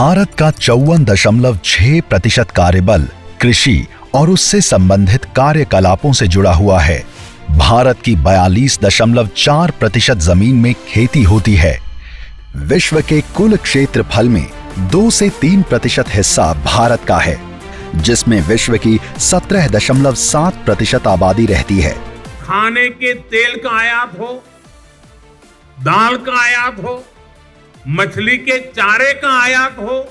भारत का 54.6% कार्यबल कृषि और उससे संबंधित कार्यकलापों से जुड़ा हुआ है। भारत की 42.4% जमीन में खेती होती है। विश्व के कुल क्षेत्रफल में 2 से 3% हिस्सा भारत का है, जिसमें विश्व की 17.7% आबादी रहती है। खाने के तेल का आयात हो, दाल का आयात हो, मछली के चारे का आयात हो,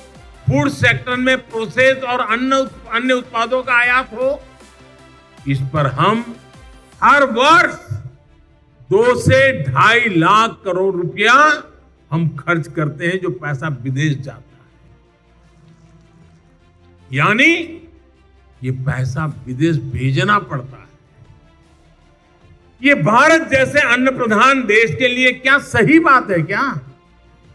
फूड सेक्टर में प्रोसेस और अन्य उत्पादों का आयात हो, इस पर हम हर वर्ष 2 से 2.5 लाख करोड़ रुपया हम खर्च करते हैं, जो पैसा विदेश जाता है। यानी ये पैसा विदेश भेजना पड़ता है। ये भारत जैसे अन्न प्रधान देश के लिए क्या सही बात है क्या?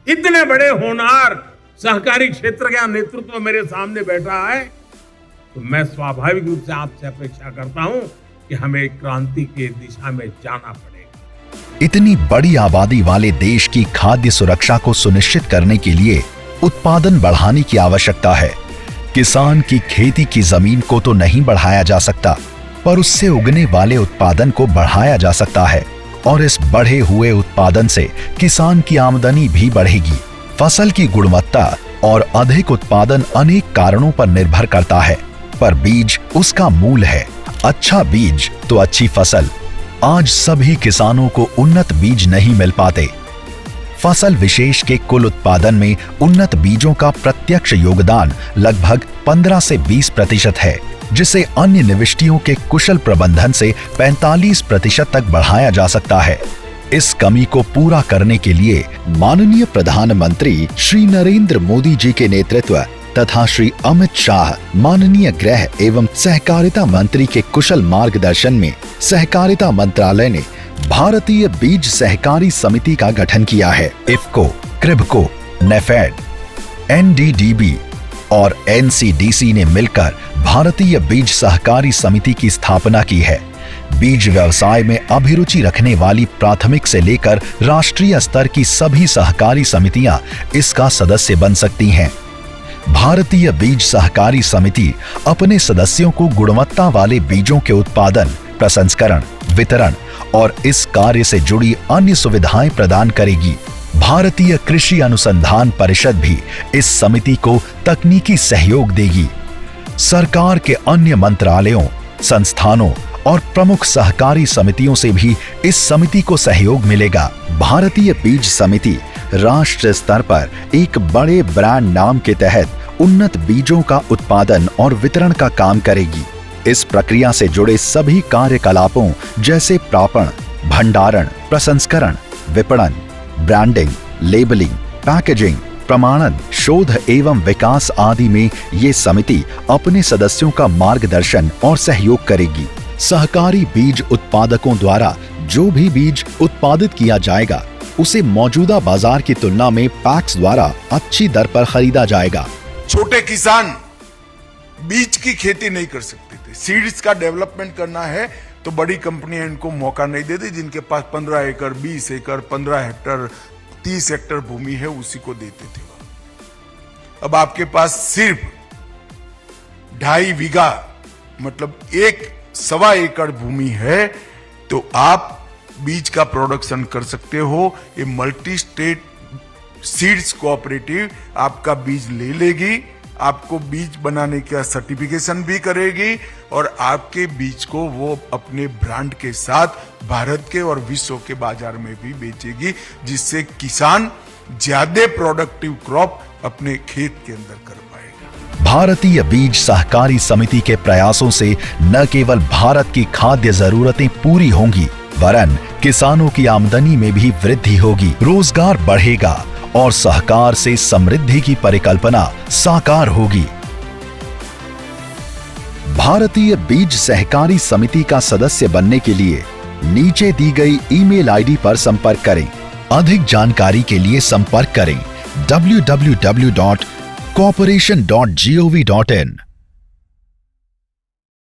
इतने बड़े होनहार सहकारी क्षेत्र का नेतृत्व मेरे सामने बैठा है, तो मैं स्वाभाविक रूप से आपसे अपेक्षा करता हूं कि हमें क्रांति की दिशा में जाना पड़ेगा। इतनी बड़ी आबादी वाले देश की खाद्य सुरक्षा को सुनिश्चित करने के लिए उत्पादन बढ़ाने की आवश्यकता है। किसान की खेती की जमीन को तो नहीं बढ़ाया जा सकता, पर उससे उगने वाले उत्पादन को बढ़ाया जा सकता है, और इस बढ़े हुए उत्पादन से किसान की आमदनी भी बढ़ेगी। फसल की गुणवत्ता और अधिक उत्पादन अनेक कारणों पर निर्भर करता है, पर बीज उसका मूल है। अच्छा बीज तो अच्छी फसल। आज सभी किसानों को उन्नत बीज नहीं मिल पाते। फसल विशेष के कुल उत्पादन में उन्नत बीजों का प्रत्यक्ष योगदान लगभग 15 से 20% है, जिसे अन्य निविष्टियों के कुशल प्रबंधन से 45% तक बढ़ाया जा सकता है। इस कमी को पूरा करने के लिए माननीय प्रधानमंत्री श्री नरेंद्र मोदी जी के नेतृत्व तथा श्री अमित शाह माननीय गृह एवं सहकारिता मंत्री के कुशल मार्गदर्शन में सहकारिता मंत्रालय ने भारतीय बीज सहकारी समिति का गठन किया है। इफको, क्रिबको, नेफेड, NDDB और NCDC ने मिलकर भारतीय बीज सहकारी समिति की स्थापना की है। बीज व्यवसाय में अभिरुचि रखने वाली प्राथमिक से लेकर राष्ट्रीय स्तर की सभी सहकारी समितियां इसका सदस्य बन सकती हैं। भारतीय बीज सहकारी समिति अपने सदस्यों को गुणवत्ता वाले बीजों के उत्पादन, प्रसंस्करण, वितरण और इस कार्य से जुड़ी अन्य सुविधाएं प्रदान करेगी। भारतीय कृषि अनुसंधान परिषद भी इस समिति को तकनीकी सहयोग देगी। सरकार के अन्य मंत्रालयों, संस्थानों और प्रमुख सहकारी समितियों से भी इस समिति को सहयोग मिलेगा। भारतीय बीज समिति राष्ट्र स्तर पर एक बड़े ब्रांड नाम के तहत उन्नत बीजों का उत्पादन और वितरण का काम करेगी। इस प्रक्रिया से जुड़े सभी कार्यकलापों जैसे प्रापण, भंडारण, प्रसंस्करण, विपणन, ब्रांडिंग, लेबलिंग, पैकेजिंग, प्रमाणन, शोध एवं विकास आदि में ये समिति अपने सदस्यों का मार्गदर्शन और सहयोग करेगी। सहकारी बीज उत्पादकों द्वारा जो भी बीज उत्पादित किया जाएगा, उसे मौजूदा बाजार की तुलना में पैक्स द्वारा अच्छी दर पर खरीदा जाएगा। छोटे किसान बीज की खेती नहीं कर सकते थे। सीड्स का डेवलपमेंट करना है तो बड़ी कंपनियां इनको मौका नहीं देती। जिनके पास 15 एकड़, 20 एकड़, 15 हेक्टर, 30 हेक्टर भूमि है, उसी को देते थे। अब आपके पास सिर्फ 2.5 बीघा मतलब 1.25 एकड़ भूमि है, तो आप बीज का प्रोडक्शन कर सकते हो। ये मल्टी स्टेट सीड्स कोऑपरेटिव आपका बीज ले लेगी, आपको बीज बनाने का सर्टिफिकेशन भी करेगी और आपके बीज को वो अपने ब्रांड के साथ भारत के और विश्व के बाजार में भी बेचेगी, जिससे किसान ज्यादा प्रोडक्टिव क्रॉप अपने खेत के अंदर कर पाएगा। भारतीय बीज सहकारी समिति के प्रयासों से न केवल भारत की खाद्य जरूरतें पूरी होंगी, वरन किसानों की आमदनी में भी वृद्धि होगी, रोजगार बढ़ेगा और सहकार से समृद्धि की परिकल्पना साकार होगी। भारतीय बीज सहकारी समिति का सदस्य बनने के लिए नीचे दी गई ईमेल आईडी पर संपर्क करें। अधिक जानकारी के लिए संपर्क करें www.cooperation.gov.in